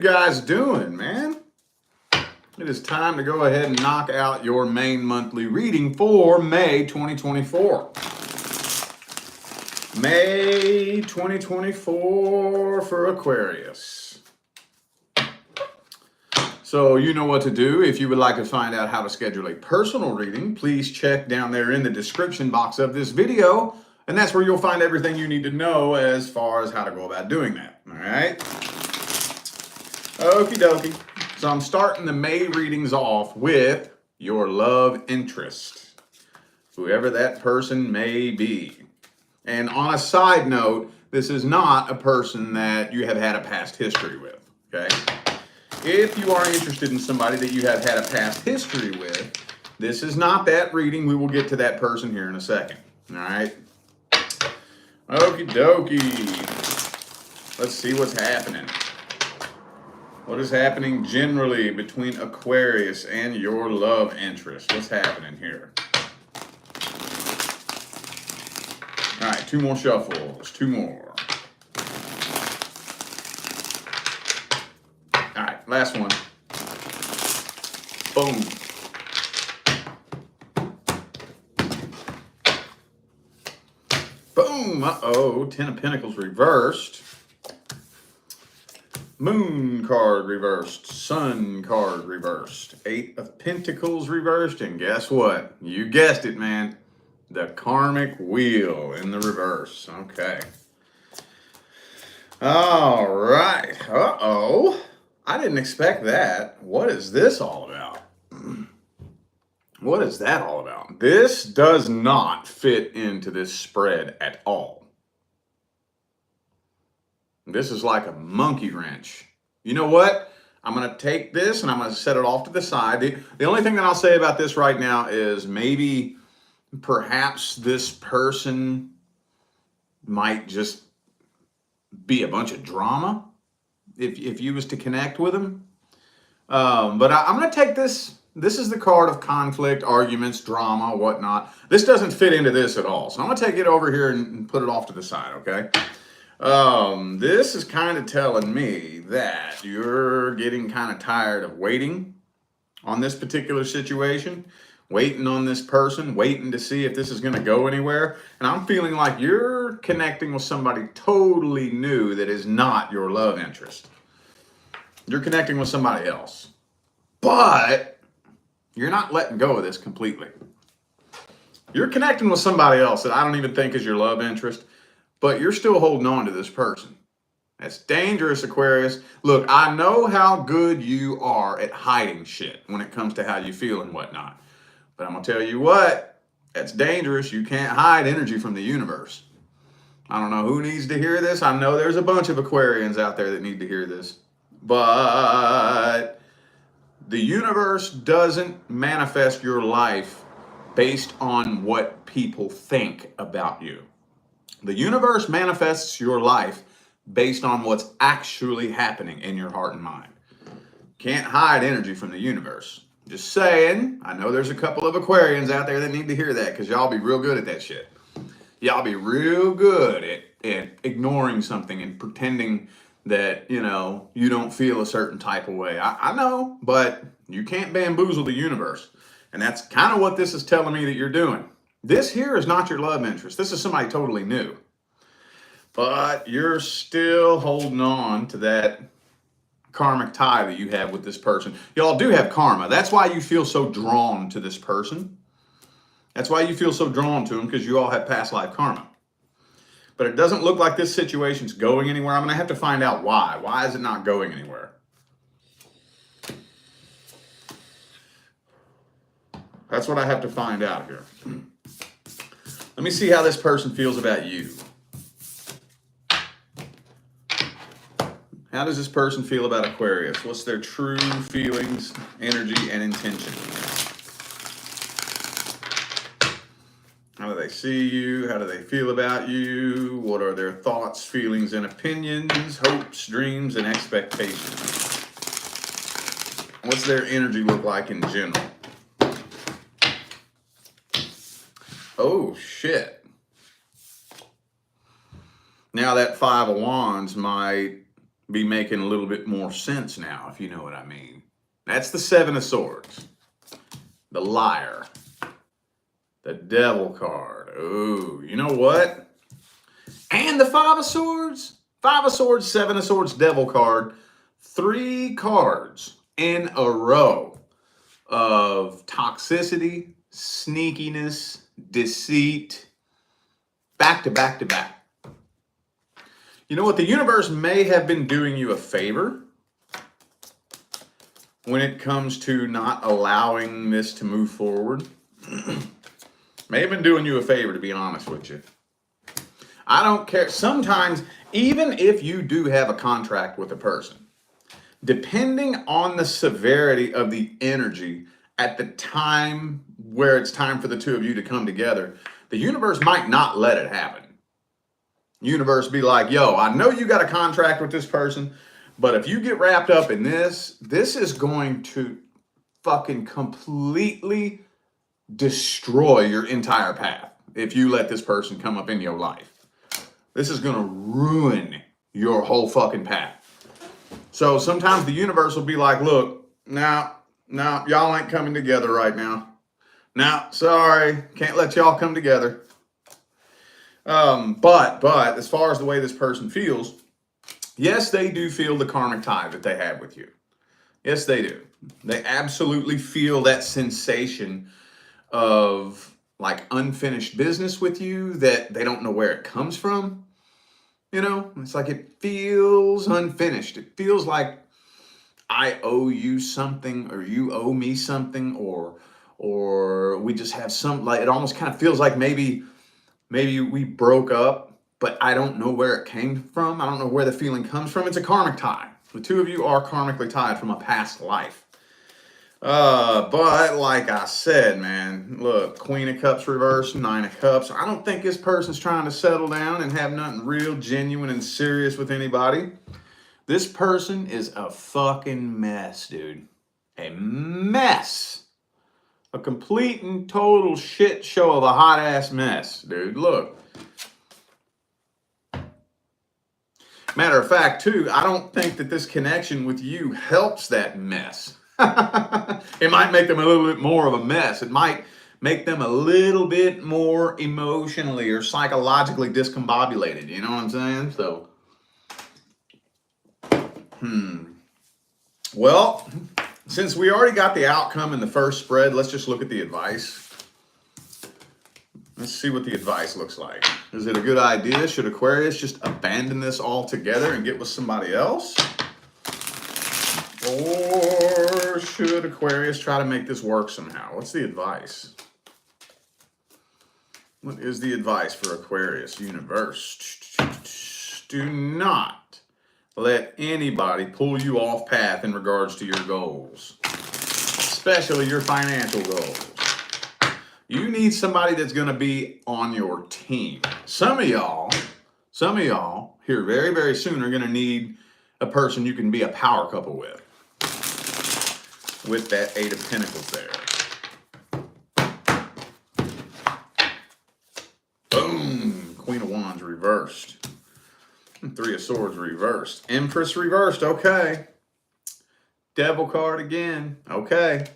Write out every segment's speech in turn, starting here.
You guys doing, man? It is time to go ahead and knock out your main monthly reading for May 2024. May 2024 for Aquarius. So you know what to do. If you would like to find out how to schedule a personal reading, please check down there in the description box of this video. And that's where you'll find everything you need to know as far as how to go about doing that. All right? Okie dokie. So I'm starting the May readings off with your love interest, whoever that person may be. And on a side note, this is not a person that you have had a past history with, okay? If you are interested in somebody that you have had a past history with, this is not that reading. We will get to that person here in a second, all right? Okie dokie. Let's see what's happening. What is happening generally between Aquarius and your love interest? What's happening here? All right, two more shuffles, two more. All right, last one. Boom. Boom, uh-oh, Ten of Pentacles reversed. Moon card reversed, Sun card reversed, Eight of Pentacles reversed, and guess what? You guessed it, man. The Karmic Wheel in the reverse. Okay. All right. Uh-oh. I didn't expect that. What is this all about? What is that all about? This does not fit into this spread at all. This is like a monkey wrench. You know what? I'm going to take this and I'm going to set it off to the side. The only thing that I'll say about this right now is maybe perhaps this person might just be a bunch of drama if you was to connect with them. But I'm going to take this. This is the card of conflict, arguments, drama, whatnot. This doesn't fit into this at all. So I'm going to take it over here and put it off to the side, okay? This is kind of telling me that you're getting kind of tired of waiting on this particular situation, waiting on this person, waiting to see if this is going to go anywhere. And I'm feeling like you're connecting with somebody totally new that is not your love interest. You're connecting with somebody else, but you're not letting go of this completely. You're connecting with somebody else that I don't even think is your love interest, but you're still holding on to this person. That's dangerous, Aquarius. Look, I know how good you are at hiding shit when it comes to how you feel and whatnot. But I'm going to tell you what, that's dangerous. You can't hide energy from the universe. I don't know who needs to hear this. I know there's a bunch of Aquarians out there that need to hear this. But the universe doesn't manifest your life based on what people think about you. The universe manifests your life based on what's actually happening in your heart and mind. Can't hide energy from the universe. Just saying, I know there's a couple of Aquarians out there that need to hear that because y'all be real good at that shit. Y'all be real good at ignoring something and pretending that, you know, you don't feel a certain type of way. I know, but you can't bamboozle the universe. And that's kind of what this is telling me that you're doing. This here is not your love interest. This is somebody totally new. But you're still holding on to that karmic tie that you have with this person. Y'all do have karma. That's why you feel so drawn to this person. That's why you feel so drawn to them, because you all have past life karma. But it doesn't look like this situation's going anywhere. I'm going to have to find out why. Why is it not going anywhere? That's what I have to find out here. Let me see how this person feels about you. How does this person feel about Aquarius? What's their true feelings, energy, and intention? How do they see you? How do they feel about you? What are their thoughts, feelings, and opinions, hopes, dreams, and expectations? What's their energy look like in general? Oh, shit. Now that Five of Wands might be making a little bit more sense now, if you know what I mean. That's the Seven of Swords, the Liar, the Devil card. Oh, you know what? And the Five of Swords. Five of Swords, Seven of Swords, Devil card. 3 cards in a row of toxicity, sneakiness, deceit, back to back to back. You know what? The universe may have been doing you a favor when it comes to not allowing this to move forward. May have been doing you a favor, to be honest with you. I don't care. Sometimes, even if you do have a contract with a person, depending on the severity of the energy at the time where it's time for the two of you to come together, the universe might not let it happen. Universe be like, yo, I know you got a contract with this person, but if you get wrapped up in this, this is going to fucking completely destroy your entire path if you let this person come up in your life. This is going to ruin your whole fucking path. So sometimes the universe will be like, look, now, y'all ain't coming together right now. Now, sorry, can't let y'all come together. But as far as the way this person feels, yes, they do feel the karmic tie that they have with you. Yes, they do. They absolutely feel that sensation of like unfinished business with you that they don't know where it comes from. You know, it's like it feels unfinished. It feels like I owe you something, or you owe me something, or we just have some, like, it almost kind of feels like maybe we broke up, but I don't know where it came from. I don't know where the feeling comes from. It's a karmic tie. The two of you are karmically tied from a past life. But like I said, man, look, Queen of Cups reversed, Nine of Cups. I don't think this person's trying to settle down and have nothing real, genuine, and serious with anybody. This person is a fucking mess, dude. A mess. A complete and total shit show of a hot ass mess, dude. Look. Matter of fact, too, I don't think that this connection with you helps that mess. It might make them a little bit more of a mess. It might make them a little bit more emotionally or psychologically discombobulated. You know what I'm saying? So, well, since we already got the outcome in the first spread, let's just look at the advice. Let's see what the advice looks like. Is it a good idea? Should Aquarius just abandon this altogether and get with somebody else? Or should Aquarius try to make this work somehow? What's the advice? What is the advice for Aquarius universe? Do not let anybody pull you off path in regards to your goals, especially your financial goals. You need somebody that's going to be on your team. Some of y'all here very, very soon are going to need a person you can be a power couple with that 8 of Pentacles there. Boom. Queen of Wands reversed. 3 of Swords reversed. Empress reversed. Okay. Devil card again. Okay.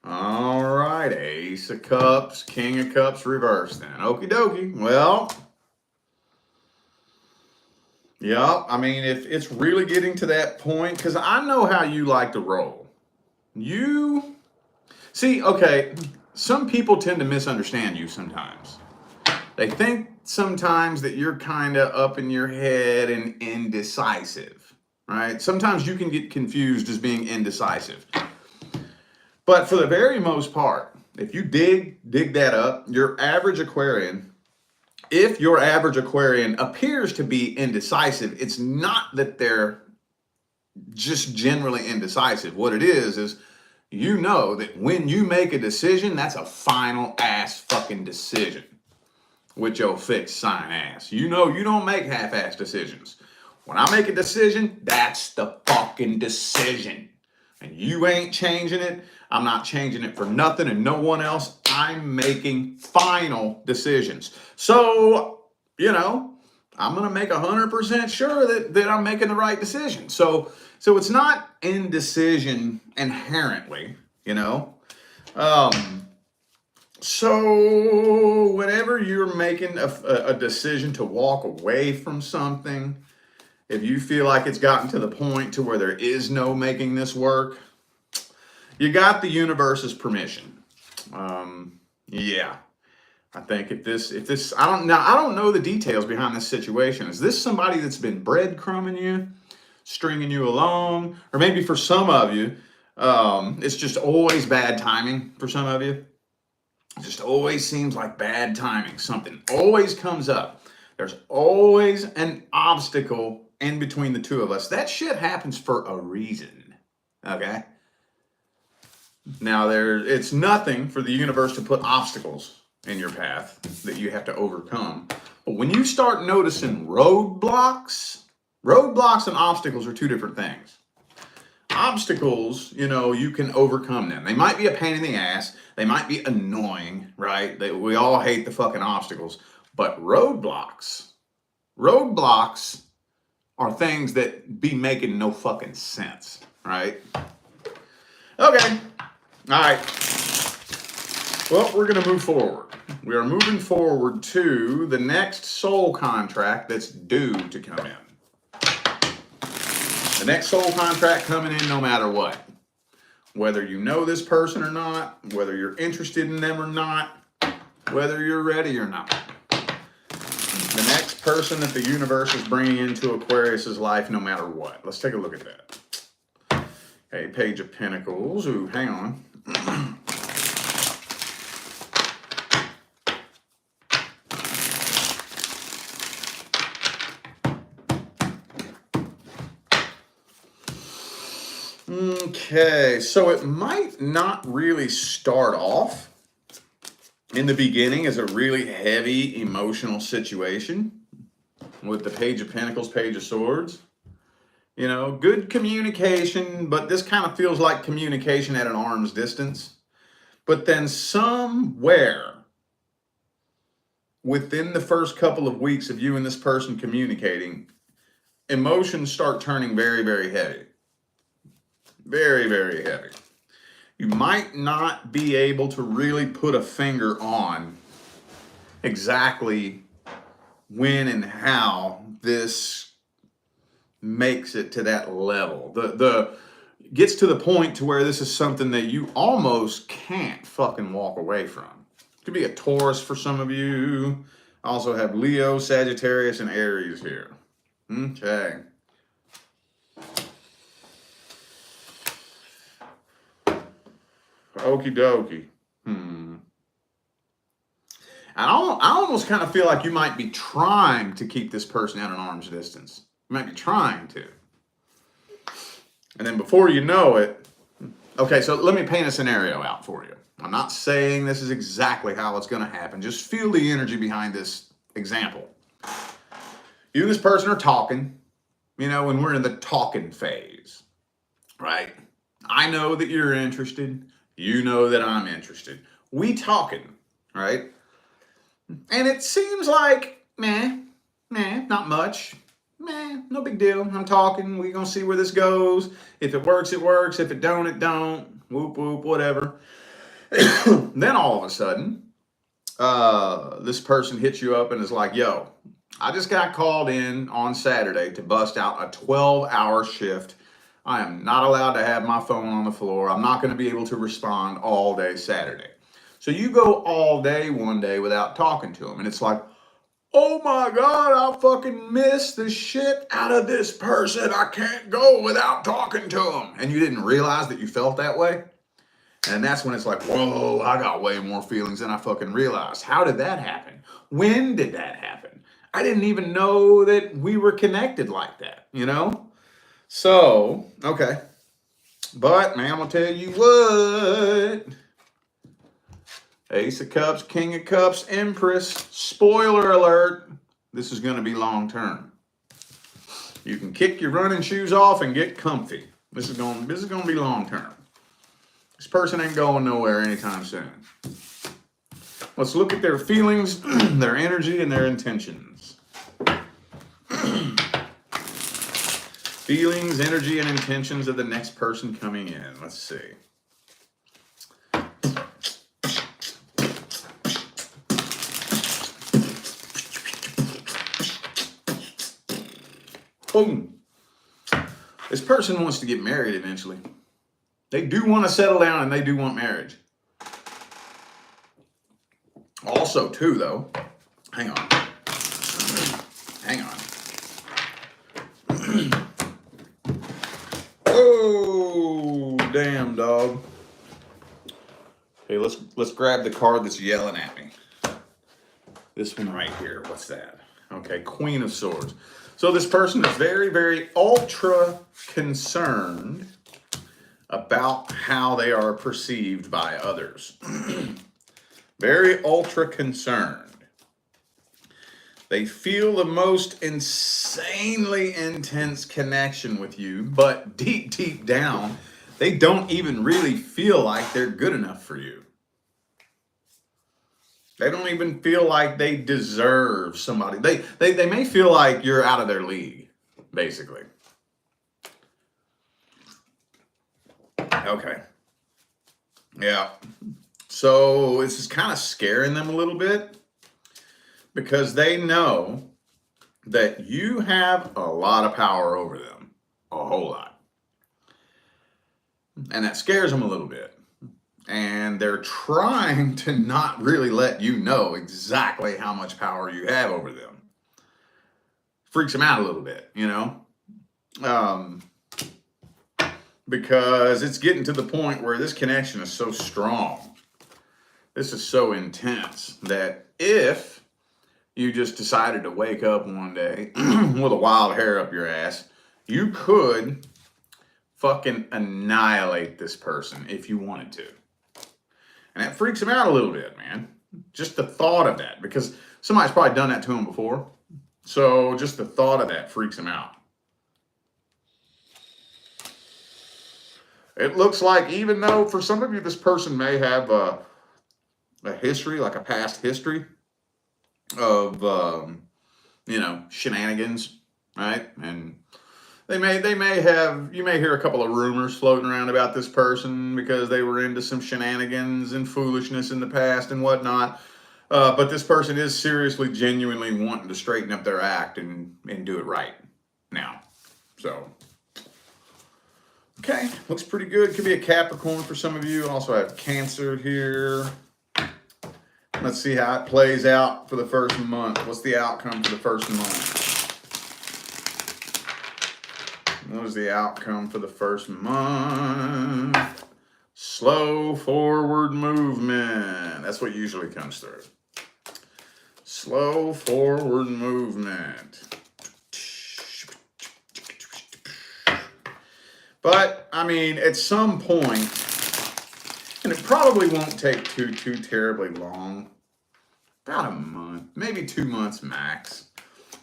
All right. Ace of Cups. King of Cups reversed then. Okie dokie. Well, yeah, I mean, if it's really getting to that point, because I know how you like to roll. You see, okay, some people tend to misunderstand you sometimes. They think sometimes that you're kind of up in your head and indecisive, right? Sometimes you can get confused as being indecisive. But for the very most part, if you dig that up, your average Aquarian, if your average Aquarian appears to be indecisive, it's not that they're just generally indecisive. What it is you know that when you make a decision, that's a final ass fucking decision with your fixed sign ass. You know you don't make half-ass decisions. When I make a decision, that's the fucking decision. And you ain't changing it. I'm not changing it for nothing and no one else. I'm making final decisions. So, you know, I'm going to make 100% sure that I'm making the right decision. So it's not indecision inherently, you know. So whenever you're making a decision to walk away from something, if you feel like it's gotten to the point to where there is no making this work, you got the universe's permission. Yeah. I think if this, I don't know the details behind this situation. Is this somebody that's been breadcrumbing you, stringing you along, or maybe for some of you, it's just always bad timing for some of you. It just always seems like bad timing. Something always comes up. There's always an obstacle in between the two of us. That shit happens for a reason. Okay? Now it's nothing for the universe to put obstacles in your path that you have to overcome. But when you start noticing roadblocks and obstacles are two different things. Obstacles, you can overcome them. They might be a pain in the ass. They might be annoying, right? We all hate the fucking obstacles. But roadblocks are things that be making no fucking sense, right? Okay. All right. Well, we're going to move forward. We are moving forward to the next soul contract that's due to come in. The next soul contract coming in no matter what. Whether you know this person or not, whether you're interested in them or not, whether you're ready or not. The next person that the universe is bringing into Aquarius's life no matter what. Let's take a look at that. Okay, Page of Pentacles. Ooh, hang on. Okay, so it might not really start off in the beginning as a really heavy emotional situation with the Page of Pentacles, Page of Swords. Good communication, but this kind of feels like communication at an arm's distance. But then somewhere within the first couple of weeks of you and this person communicating, emotions start turning very, very heavy. Very, very heavy. You might not be able to really put a finger on exactly when and how this makes it to that level. The gets to the point to where this is something that you almost can't fucking walk away from. It could be a Taurus for some of you. I also have Leo, Sagittarius, and Aries here. Okay. Okie dokie. And I almost kind of feel like you might be trying to keep this person at an arm's distance. You might be trying to. And then before you know it, okay, so let me paint a scenario out for you. I'm not saying this is exactly how it's going to happen. Just feel the energy behind this example. You and this person are talking, when we're in the talking phase, right? I know that you're interested. You know that I'm interested. We talking, right? And it seems like, not much. No big deal. I'm talking. We're going to see where this goes. If it works, it works. If it don't, it don't. Whoop, whoop, whatever. Then all of a sudden, this person hits you up and is like, yo, I just got called in on Saturday to bust out a 12-hour shift. I am not allowed to have my phone on the floor. I'm not going to be able to respond all day Saturday. So you go all day one day without talking to them. And it's like, oh my God, I fucking miss the shit out of this person. I can't go without talking to them. And you didn't realize that you felt that way. And that's when it's like, whoa, I got way more feelings than I fucking realized. How did that happen? When did that happen? I didn't even know that we were connected like that, So, okay. But, man, I'm going to tell you what. Ace of Cups, King of Cups, Empress. Spoiler alert. This is going to be long term. You can kick your running shoes off and get comfy. This is going to be long term. This person ain't going nowhere anytime soon. Let's look at their feelings, their energy, and their intentions. Feelings, energy, and intentions of the next person coming in. Let's see. Boom. This person wants to get married eventually. They do want to settle down and they do want marriage. Also, too, though, hang on. Hang on. Oh, damn, dog. Okay, let's grab the card that's yelling at me. This one right here. What's that? Okay, Queen of Swords. So this person is very, very ultra concerned about how they are perceived by others. Very ultra concerned. They feel the most insanely intense connection with you, but deep, deep down, they don't even really feel like they're good enough for you. They don't even feel like they deserve somebody. They may feel like you're out of their league, basically. Okay. Yeah. So this is kind of scaring them a little bit because they know that you have a lot of power over them, a whole lot. And that scares them a little bit. And they're trying to not really let you know exactly how much power you have over them. Freaks them out a little bit, you know? Because it's getting to the point where this connection is so strong. This is so intense that if you just decided to wake up one day with a wild hair up your ass, you could fucking annihilate this person if you wanted to. And that freaks him out a little bit, man. Just the thought of that, because somebody's probably done that to him before. So just the thought of that freaks him out. It looks like, even though for some of you, this person may have a history, like a past history of, shenanigans, right? And you may hear a couple of rumors floating around about this person because they were into some shenanigans and foolishness in the past and whatnot. But this person is seriously, genuinely wanting to straighten up their act and do it right now. So, okay, looks pretty good. Could be a Capricorn for some of you. Also have Cancer here. Let's see how it plays out for the first month. What's the outcome for the first month? What was the outcome for the first month? Slow forward movement. That's what usually comes through. Slow forward movement. But, I mean, at some point, and it probably won't take too terribly long, about a month, maybe 2 months max.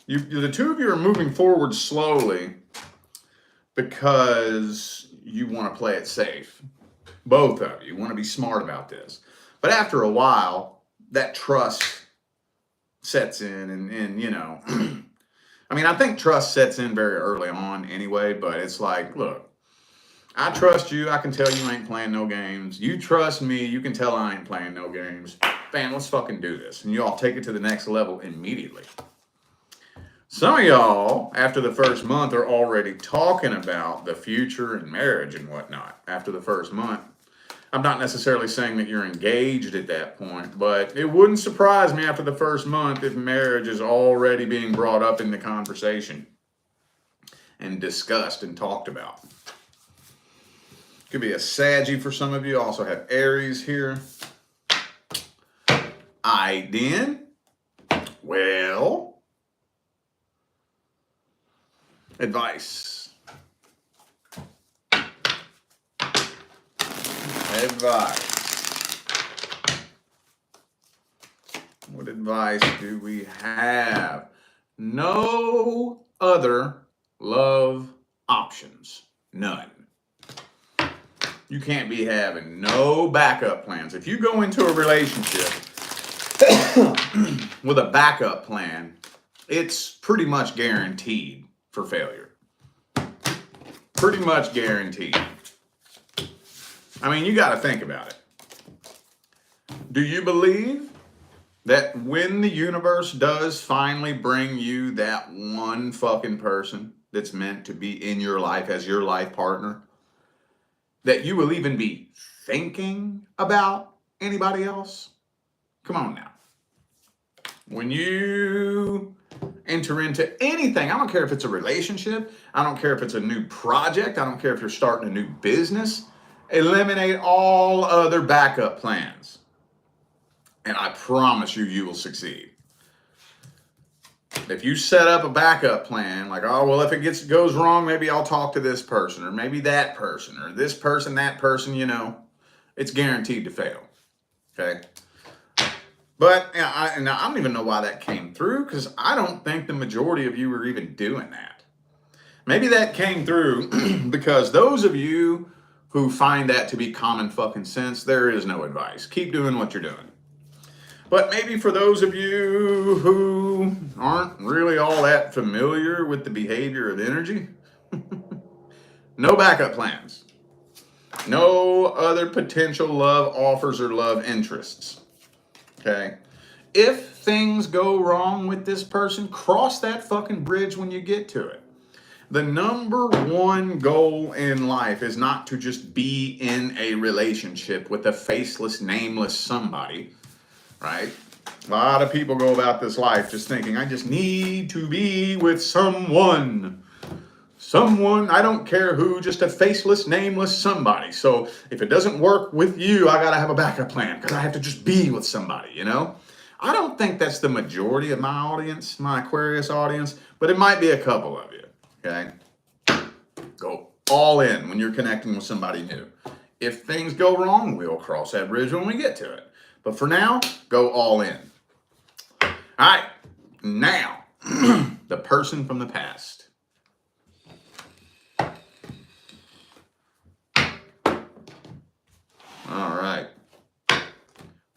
The two of you are moving forward slowly because you want to play it safe. Both of you want to be smart about this. But after a while, that trust sets in and I mean, I think trust sets in very early on anyway, but it's like, look, I trust you. I can tell you ain't playing no games. You trust me. You can tell I ain't playing no games. Bam, let's fucking do this. And you all take it to the next level immediately. Some of y'all, after the first month, are already talking about the future and marriage and whatnot after the first month. I'm not necessarily saying that you're engaged at that point, but it wouldn't surprise me after the first month if marriage is already being brought up in the conversation and discussed and talked about. Could be a Saggy for some of you. Also have Aries here. Then, well, advice. What advice do we have? No other love options. None. You can't be having no backup plans. If you go into a relationship with a backup plan, it's pretty much guaranteed for failure. pretty much guaranteed. I mean, you got to think about it. Do you believe that when the universe does finally bring you that one fucking person that's meant to be in your life as your life partner, that you will even be thinking about anybody else? Come on now. When you enter into anything, I don't care if it's a relationship, I don't care if it's a new project, I don't care if you're starting a new business, eliminate all other backup plans. And I promise you, you will succeed. If you set up a backup plan, like, oh, well, if it goes wrong, maybe I'll talk to this person, or maybe that person, or this person, that person, you know, it's guaranteed to fail. Okay? But I don't even know why that came through, because I don't think the majority of you are even doing that. Maybe that came through because those of you who find that to be common fucking sense, there is no advice. Keep doing what you're doing. But maybe for those of you who aren't really all that familiar with the behavior of energy, no backup plans. No other potential love offers or love interests. Okay? If things go wrong with this person, cross that fucking bridge when you get to it. The number one goal in life is not to just be in a relationship with a faceless, nameless somebody, right? A lot of people go about this life just thinking, I just need to be with someone. Someone, I don't care who, just a faceless, nameless somebody. So if it doesn't work with you, I got to have a backup plan because I have to just be with somebody, you know? I don't think that's the majority of my audience, my Aquarius audience, but it might be a couple of you. Okay? Go all in when you're connecting with somebody new. If things go wrong, we'll cross that bridge when we get to it. But for now, go all in. All right. Now, the person from the past. All right.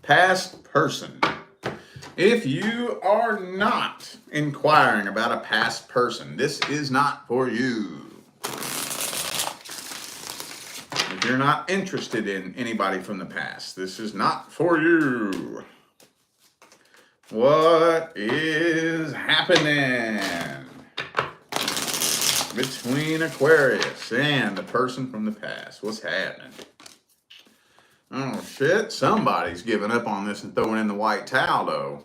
Past person. If you are not inquiring about a past person, this is not for you. If you're not interested in anybody from the past, this is not for you. What is happening between Aquarius and the person from the past? What's happening? Oh shit, somebody's giving up on this and throwing in the white towel though.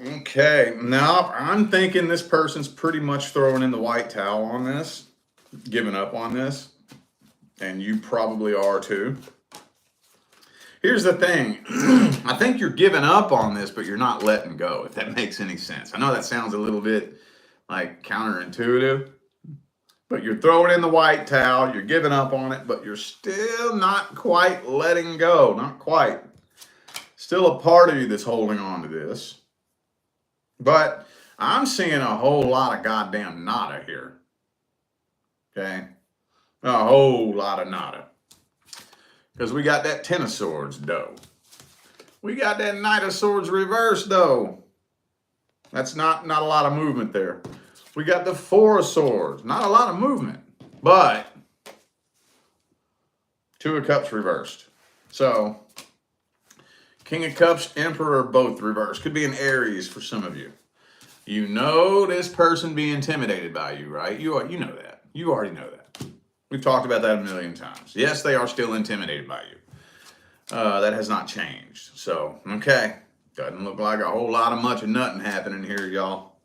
Okay, now I'm thinking this person's pretty much throwing in the white towel on this, giving up on this. And you probably are too. Here's the thing. I think you're giving up on this, but you're not letting go, if that makes any sense. I know that sounds a little bit like counterintuitive, but you're throwing in the white towel, you're giving up on it, but you're still not quite letting go. Not quite. Still a part of you that's holding on to this. But I'm seeing a whole lot of goddamn nada here. Okay? A whole lot of nada. Because we got that Ten of Swords, though. We got that Knight of Swords reversed, though. That's not a lot of movement there. We got the Four of Swords. Not a lot of movement. But Two of Cups reversed. So, King of Cups, Emperor, both reversed. Could be an Aries for some of you. You know this person be intimidated by you, right? You know that. You already know that. We've talked about that a million times. Yes, they are still intimidated by you. That has not changed. So, okay. Doesn't look like a whole lot of much of nothing happening here, y'all.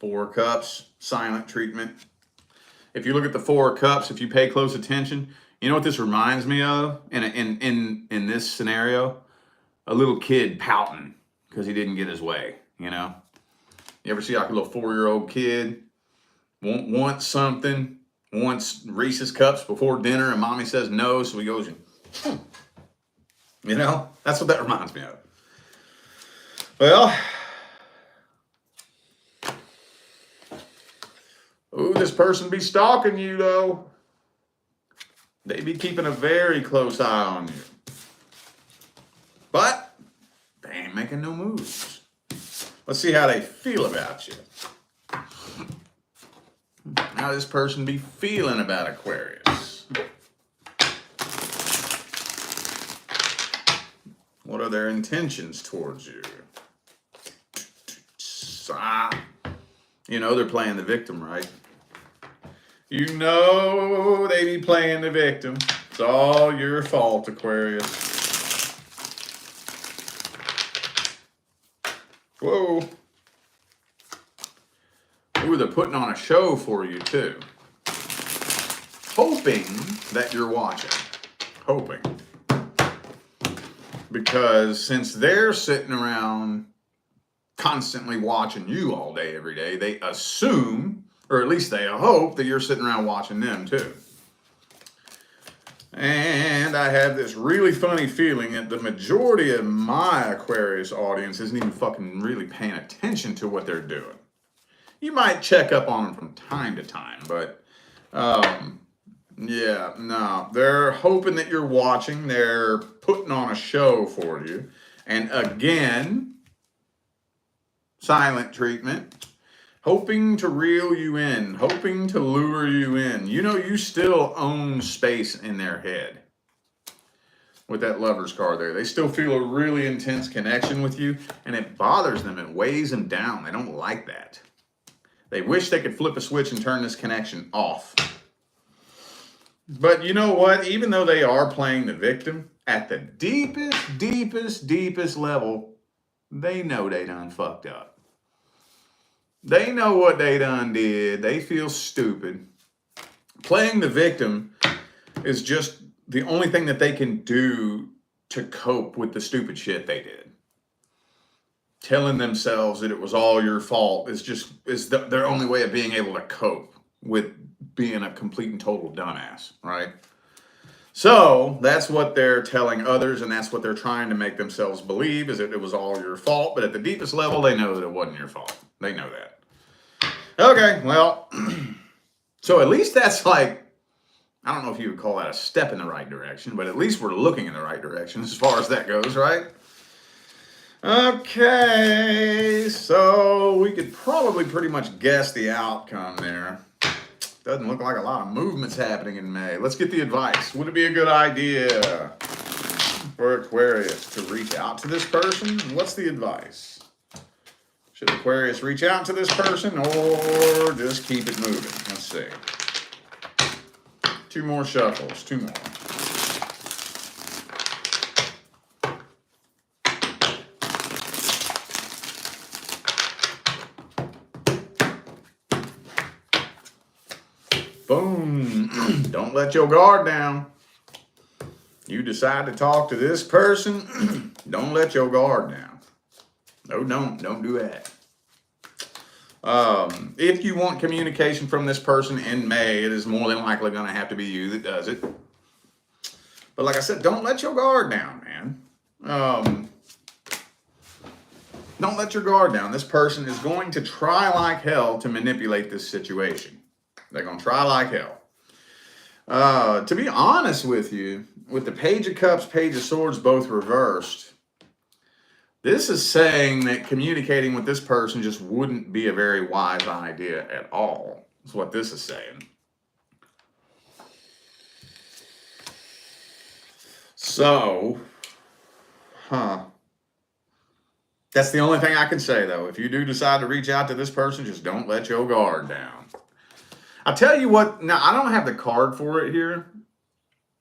Four of Cups, silent treatment. If you look at the Four of Cups, if you pay close attention, you know what this reminds me of in this scenario? A little kid pouting because he didn't get his way, you know? You ever see like a little 4-year-old kid want something, wants Reese's Cups before dinner, and mommy says no, so he goes, you know? That's what that reminds me of. Well, Ooh, this person be stalking you, though. They be keeping a very close eye on you. But they ain't making no moves. Let's see how they feel about you. How this person be feeling about Aquarius. What are their intentions towards you? You know they're playing the victim, right? You know they be playing the victim. It's all your fault, Aquarius. Whoa. Ooh, they're putting on a show for you, too. Hoping that you're watching. Hoping. Because since they're sitting around constantly watching you all day, every day, they assume, or at least they hope, that you're sitting around watching them, too. And I have this really funny feeling that the majority of my Aquarius audience isn't even fucking really paying attention to what they're doing. You might check up on them from time to time, but yeah, no. They're hoping that you're watching. They're putting on a show for you. And again, silent treatment. Hoping to reel you in. Hoping to lure you in. You know, you still own space in their head. With that Lover's card there. They still feel a really intense connection with you. And it bothers them. It weighs them down. They don't like that. They wish they could flip a switch and turn this connection off. But you know what? Even though they are playing the victim, at the deepest level, they know they done fucked up. They know what they done did. They feel stupid. Playing the victim is just the only thing that they can do to cope with the stupid shit they did. Telling themselves that it was all your fault is their only way of being able to cope with being a complete and total dumbass, right? So that's what they're telling others, and that's what they're trying to make themselves believe, is that it was all your fault. But at the deepest level, they know that it wasn't your fault. They know that. Okay, well, so at least that's like, I don't know if you would call that a step in the right direction, but at least we're looking in the right direction as far as that goes, right? Okay, so we could probably pretty much guess the outcome there. Doesn't look like a lot of movement's happening in May. Let's get the advice. Would it be a good idea for Aquarius to reach out to this person? What's the advice? Should Aquarius reach out to this person or just keep it moving? Let's see. Two more shuffles, two more. Boom. Don't let your guard down. You decide to talk to this person, don't let your guard down. No, don't do that. If you want communication from this person in May, it is more than likely going to have to be you that does it. But like I said, don't let your guard down, man. Don't let your guard down. This person is going to try like hell to manipulate this situation. They're going to try like hell. To be honest with you, with the Page of Cups, Page of Swords both reversed, this is saying that communicating with this person just wouldn't be a very wise idea at all. That's what this is saying. So, that's the only thing I can say, though. If you do decide to reach out to this person, just don't let your guard down. I'll tell you what, now I don't have the card for it here,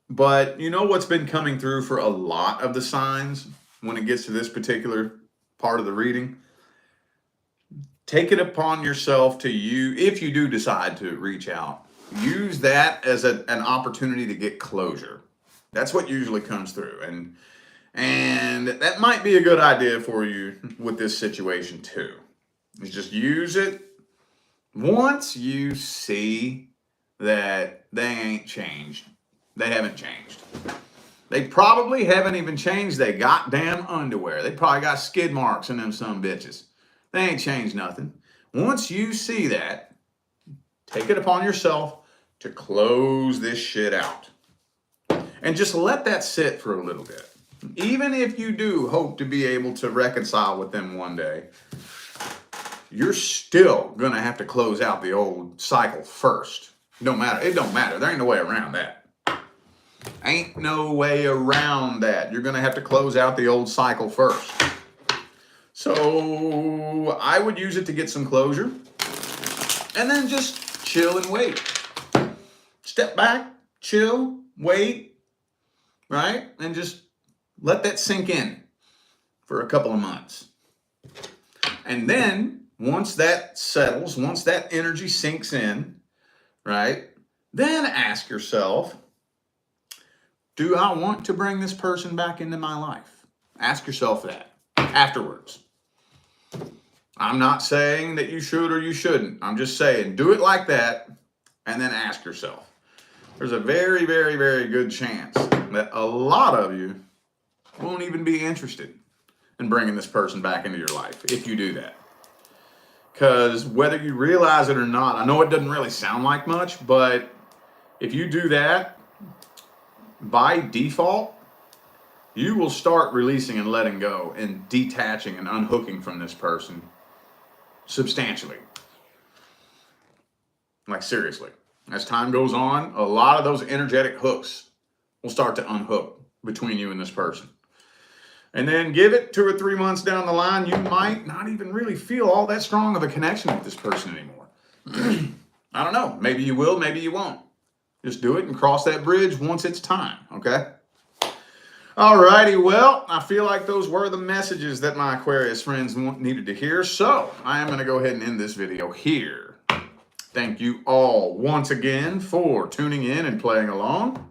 but you know what's been coming through for a lot of the signs when it gets to this particular part of the reading? Take it upon yourself to if you do decide to reach out, use that as an opportunity to get closure. That's what usually comes through. And that might be a good idea for you with this situation too. Is just use it. Once you see that they ain't changed, they haven't changed. They probably haven't even changed their goddamn underwear. They probably got skid marks in them some bitches. They ain't changed nothing. Once you see that, take it upon yourself to close this shit out. And just let that sit for a little bit. Even if you do hope to be able to reconcile with them one day, you're still going to have to close out the old cycle first. It don't matter. There ain't no way around that. Ain't no way around that. You're going to have to close out the old cycle first. So I would use it to get some closure. And then just chill and wait. Step back, chill, wait, right? And just let that sink in for a couple of months. And then once that settles, once that energy sinks in, right? Then ask yourself, do I want to bring this person back into my life? Ask yourself that afterwards. I'm not saying that you should or you shouldn't. I'm just saying do it like that and then ask yourself. There's a very, very, very good chance that a lot of you won't even be interested in bringing this person back into your life if you do that. Because whether you realize it or not, I know it doesn't really sound like much, but if you do that, by default, you will start releasing and letting go and detaching and unhooking from this person substantially. Like seriously. As time goes on, a lot of those energetic hooks will start to unhook between you and this person. And then give it 2 or 3 months down the line, you might not even really feel all that strong of a connection with this person anymore. I don't know. Maybe you will, maybe you won't. Just do it and cross that bridge once it's time, okay? Alrighty, well, I feel like those were the messages that my Aquarius friends needed to hear, so I am going to go ahead and end this video here. Thank you all once again for tuning in and playing along.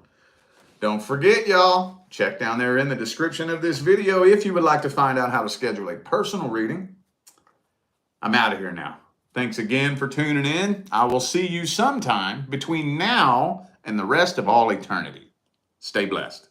Don't forget, y'all, check down there in the description of this video if you would like to find out how to schedule a personal reading. I'm out of here now. Thanks again for tuning in. I will see you sometime between now and the rest of all eternity. Stay blessed.